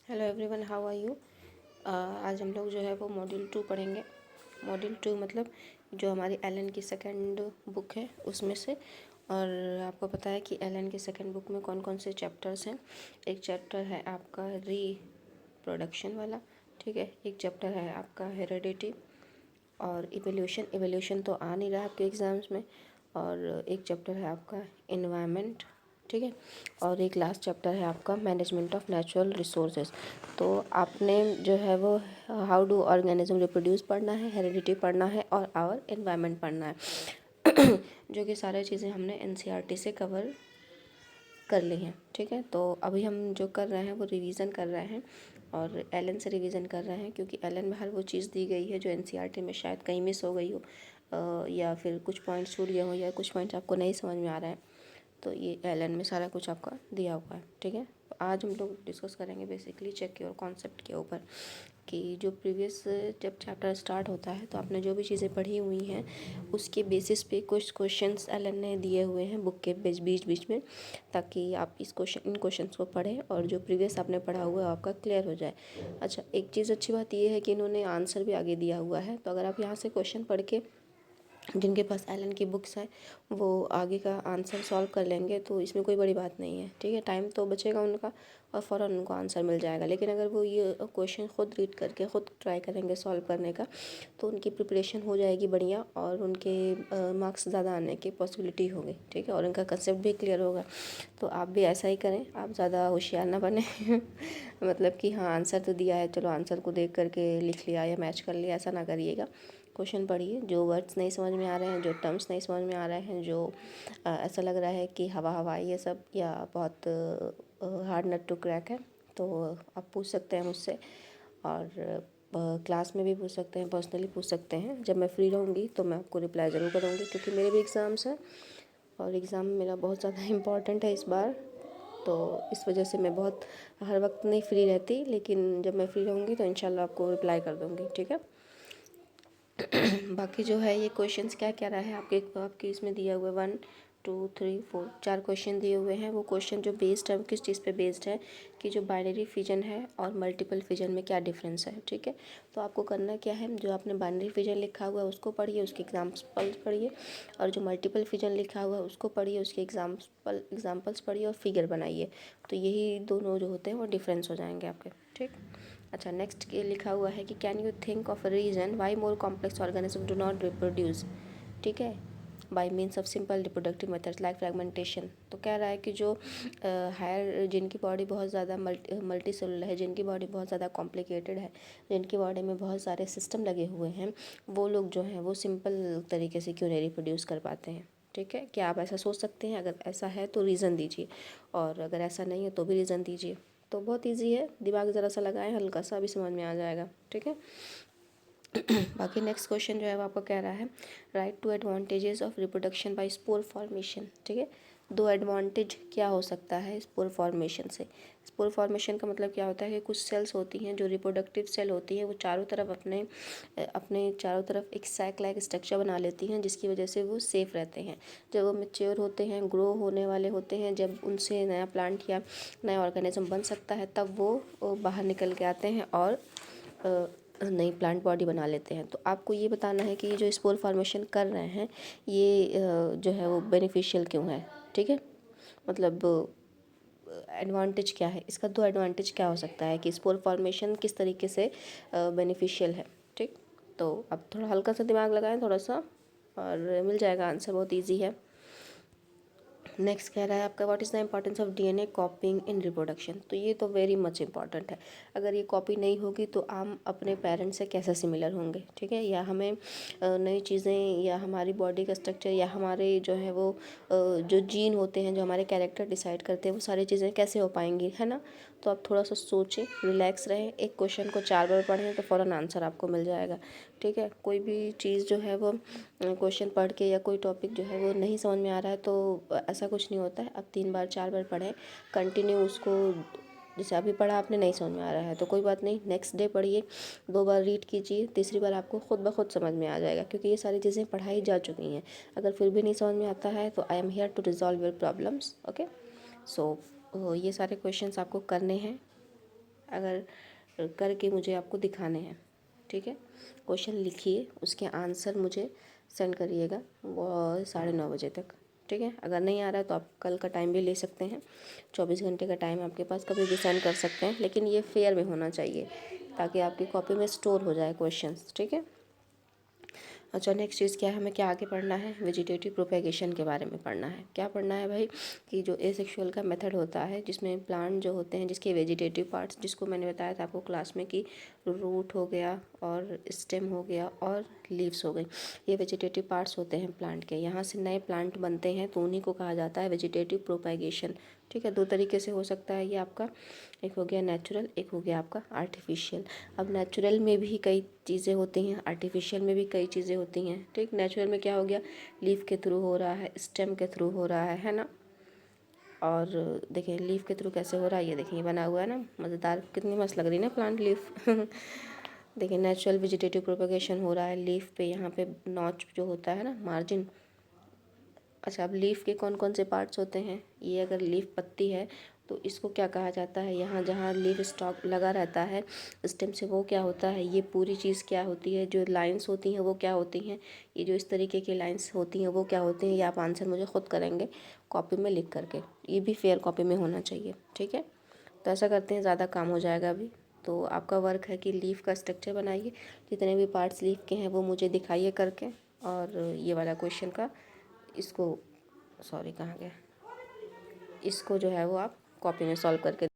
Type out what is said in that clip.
Hello everyone, how are you. आज हम लोग जो है वो मॉड्यूल 2 पढ़ेंगे। मॉड्यूल 2 मतलब जो हमारी एलन की सेकंड बुक है उसमें से। और आपको पता है कि एलन की सेकंड बुक में कौन कौन से चैप्टर्स हैं। एक चैप्टर है आपका रिप्रोडक्शन वाला, ठीक है। एक चैप्टर है आपका हेरेडिटी और इवोल्यूशन। इवोल्यूशन तो आ नहीं रहा आपके एग्ज़ाम्स में। और एक चैप्टर है आपका एनवायरनमेंट, ठीक है। और एक लास्ट चैप्टर है आपका मैनेजमेंट ऑफ नेचुरल रिसोर्सेज। तो आपने जो है वो हाउ डू ऑर्गेनिज्म रिप्रोड्यूस पढ़ना है, हेरिडिटी पढ़ना है और आवर एनवायरनमेंट पढ़ना है जो कि सारी चीज़ें हमने एनसीईआरटी से कवर कर ली हैं, ठीक है। तो अभी हम जो कर रहे हैं वो रिवीजन कर रहे हैं और एलन से रिवीजन कर रहे हैं, क्योंकि एलन में हर वो चीज़ दी गई है जो एनसीईआरटी में शायद कहीं मिस हो गई हो, या फिर कुछ पॉइंट्स छूट गए हो या कुछ पॉइंट्स आपको नहीं समझ में आ रहा है। तो ये एलन में सारा कुछ आपका दिया हुआ है, ठीक है। तो आज हम लोग डिस्कस करेंगे बेसिकली चेक योर कॉन्सेप्ट के ऊपर, कि जो प्रीवियस जब चैप्टर स्टार्ट होता है तो आपने जो भी चीज़ें पढ़ी हुई हैं उसके बेसिस पे कुछ क्वेश्चंस एलन ने दिए हुए हैं बुक के बीच बीच में, ताकि आप इन क्वेश्चंस को पढ़ें और जो प्रीवियस आपने पढ़ा हुआ है आपका क्लियर हो जाए। अच्छा, एक चीज़ अच्छी बात ये है कि इन्होंने आंसर भी आगे दिया हुआ है, तो अगर आप यहाँ से क्वेश्चन पढ़ के, जिनके पास एलन की बुक्स हैं, वो आगे का आंसर सॉल्व कर लेंगे तो इसमें कोई बड़ी बात नहीं है, ठीक है। टाइम तो बचेगा उनका और फ़ौरन उनको आंसर मिल जाएगा। लेकिन अगर वो ये क्वेश्चन खुद रीड करके खुद ट्राई करेंगे सॉल्व करने का, तो उनकी प्रिपरेशन हो जाएगी बढ़िया और उनके मार्क्स ज़्यादा आने की पॉसिबिलिटी होगी, ठीक है। और उनका कंसेप्ट भी क्लियर होगा। तो आप भी ऐसा ही करें, आप ज़्यादा होशियार ना बने मतलब कि हाँ आंसर तो दिया है, चलो आंसर को देख करके लिख लिया या मैच कर लिया, ऐसा ना करिएगा। क्वेश्चन पढ़िए, जो वर्ड्स नहीं समझ में आ रहे हैं, जो टर्म्स नहीं समझ में आ रहे हैं, जो ऐसा लग रहा है कि हवा हवाई ये सब या बहुत हार्ड नट टू क्रैक है, तो आप पूछ सकते हैं मुझसे। और क्लास में भी पूछ सकते हैं, पर्सनली पूछ सकते हैं। जब मैं फ्री रहूँगी तो मैं आपको रिप्लाई ज़रूर करूँगी, क्योंकि मेरे भी एग्ज़ाम्स हैं और एग्ज़ाम मेरा बहुत ज़्यादा इम्पॉर्टेंट है इस बार। तो इस वजह से मैं बहुत हर वक्त नहीं फ्री रहती, लेकिन जब मैं फ्री रहूँगी तो इंशाल्लाह आपको रिप्लाई कर दूँगी, ठीक है। बाकी जो है ये क्वेश्चंस क्या क्या रहा है आपके इसमें दिया हुआ है 1 2 3 4 4 क्वेश्चन दिए हुए हैं। वो क्वेश्चन जो बेस्ड है वो किस चीज़ पे बेस्ड है, कि जो बाइनरी फिजन है और मल्टीपल फिजन में क्या डिफरेंस है, ठीक है। तो आपको करना क्या है, जो आपने बाइनरी फिजन लिखा हुआ है उसको पढ़िए, उसके एग्जाम्पल्स पढ़िए, और जो मल्टीपल फिजन लिखा हुआ है उसको पढ़िए, उसके एग्जाम्पल्स पढ़िए और फिगर बनाइए। तो यही दोनों जो होते हैं वो डिफरेंस हो जाएंगे आपके, ठीक। अच्छा, नेक्स्ट के लिखा हुआ है कि can you think of a reason why more complex organism do not reproduce, ठीक है, by means of simple reproductive methods like fragmentation. तो कह रहा है कि जो हायर, जिनकी बॉडी बहुत ज़्यादा मल्टी सेलुलर है, जिनकी बॉडी बहुत ज़्यादा कॉम्प्लिकेटेड है, जिनकी बॉडी में बहुत सारे सिस्टम लगे हुए हैं, वो लोग जो हैं वो सिंपल तरीके से क्यों नहीं रिप्रोड्यूस कर पाते हैं, ठीक है। क्या आप ऐसा सोच सकते हैं? अगर ऐसा है तो रीज़न दीजिए, और अगर ऐसा नहीं है तो भी रीज़न दीजिए। तो बहुत इजी है, दिमाग ज़रा सा लगाएं, हल्का सा भी समझ में आ जाएगा, ठीक है। बाकी नेक्स्ट क्वेश्चन जो है वो आपको कह रहा है write two advantages of reproduction by spore formation, ठीक है। दो एडवांटेज क्या हो सकता है स्पोर फॉर्मेशन से। स्पोर फॉर्मेशन का मतलब क्या होता है कि कुछ सेल्स होती हैं जो रिप्रोडक्टिव सेल होती हैं, वो चारों तरफ अपने चारों तरफ एक सैक लाइक स्ट्रक्चर बना लेती हैं, जिसकी वजह से वो सेफ रहते हैं। जब वो मैच्योर होते हैं, ग्रो होने वाले होते हैं, जब उनसे नया प्लांट या नया ऑर्गेनिज्म बन सकता है, तब वो बाहर निकल के आते हैं और नई प्लांट बॉडी बना लेते हैं। तो आपको ये बताना है कि ये जो स्पोर फॉर्मेशन कर रहे हैं ये जो है वो बेनिफिशियल क्यों है, ठीक है। मतलब एडवांटेज क्या है इसका, दो एडवांटेज क्या हो सकता है कि स्पोर फॉर्मेशन किस तरीके से बेनिफिशियल है, ठीक। तो अब थोड़ा हल्का सा दिमाग लगाएं, थोड़ा सा, और मिल जाएगा आंसर, बहुत ईजी है। नेक्स्ट कह रहा है आपका what is the importance of DNA कॉपिंग in reproduction. तो ये तो वेरी मच इम्पॉर्टेंट है। अगर ये कॉपी नहीं होगी तो हम अपने पेरेंट्स से कैसे सिमिलर होंगे, ठीक है। या हमें नई चीज़ें या हमारी बॉडी का स्ट्रक्चर या हमारे जो है वो जो जीन होते हैं जो हमारे कैरेक्टर डिसाइड करते हैं, वो सारी चीज़ें कैसे हो पाएंगी, है ना। तो आप थोड़ा सा सोचें, रिलैक्स रहें, एक क्वेश्चन को 4 बार पढ़ें तो फ़ौरन आंसर आपको मिल जाएगा, ठीक है। कोई भी चीज़ जो है वो क्वेश्चन पढ़ के या कोई टॉपिक जो है वो नहीं समझ में आ रहा है तो ऐसा कुछ नहीं होता है। आप 3 बार 4 बार पढ़ें कंटिन्यू उसको। जैसे अभी पढ़ा आपने, नहीं समझ में आ रहा है तो कोई बात नहीं, नेक्स्ट डे पढ़िए, 2 बार रीड कीजिए, तीसरी बार आपको खुद ब खुद समझ में आ जाएगा, क्योंकि ये सारी चीज़ें पढ़ाई जा चुकी हैं। अगर फिर भी नहीं समझ में आता है तो I am here to resolve your problems, okay. So ये सारे क्वेश्चंस आपको करने हैं अगर करके मुझे आपको दिखाने हैं, ठीक है। क्वेश्चन लिखिए, उसके आंसर मुझे सेंड करिएगा 9:30 बजे तक, ठीक है। अगर नहीं आ रहा है तो आप कल का टाइम भी ले सकते हैं, 24 घंटे का टाइम आपके पास, कभी भी सेंड कर सकते हैं, लेकिन ये फेयर में होना चाहिए ताकि आपकी कॉपी में स्टोर हो जाए क्वेश्चंस, ठीक है। अच्छा, नेक्स्ट चीज़ क्या है, हमें क्या आगे पढ़ना है, वेजिटेटिव प्रोपेगेशन के बारे में पढ़ना है। क्या पढ़ना है भाई, कि जो एसेक्सुअल का मेथड होता है जिसमें प्लांट जो होते हैं जिसके वेजिटेटिव पार्ट्स, जिसको मैंने बताया था आपको क्लास में कि रूट हो गया और स्टेम हो गया और लीव्स हो गई, ये वेजिटेटिव पार्ट्स होते हैं प्लांट के। यहाँ से नए प्लांट बनते हैं तो उन्हीं को कहा जाता है वेजिटेटिव प्रोपेगेशन, ठीक है। 2 तरीके से हो सकता है ये आपका, एक हो गया नेचुरल, एक हो गया आपका आर्टिफिशियल। अब नेचुरल में भी कई चीज़ें होती हैं, आर्टिफिशियल में भी कई चीज़ें होती हैं, ठीक। नेचुरल में क्या हो गया, लीफ के थ्रू हो रहा है, स्टेम के थ्रू हो रहा है ना। और देखिए लीफ के थ्रू कैसे हो रहा है, ये देखिए बना हुआ है ना, मज़ेदार, कितनी मस्त लग रही है ना प्लांट लीफ देखिए नेचुरल वेजिटेटिव प्रोपेगेशन हो रहा है लीफ पे, यहाँ पे नॉच जो होता है ना, मार्जिन। अच्छा, अब लीफ के कौन कौन से पार्ट्स होते हैं, ये अगर लीफ पत्ती है तो इसको क्या कहा जाता है, यहाँ जहाँ लीफ स्टॉक लगा रहता है स्टेम से, वो क्या होता है, ये पूरी चीज़ क्या होती है, जो लाइंस होती हैं वो क्या होती हैं, ये जो इस तरीके की लाइंस होती हैं वो क्या होती हैं, ये आप आंसर मुझे खुद करेंगे कॉपी में लिख करके, ये भी फेयर कॉपी में होना चाहिए, ठीक है। तो ऐसा करते हैं, ज़्यादा काम हो जाएगा अभी। तो आपका वर्क है कि लीफ का स्ट्रक्चर बनाइए, जितने भी पार्ट्स लीफ के हैं वो मुझे दिखाइए करके, और ये वाला क्वेश्चन का इसको, सॉरी कहाँ गया, इसको जो है वो आप कॉपी में सॉल्व करके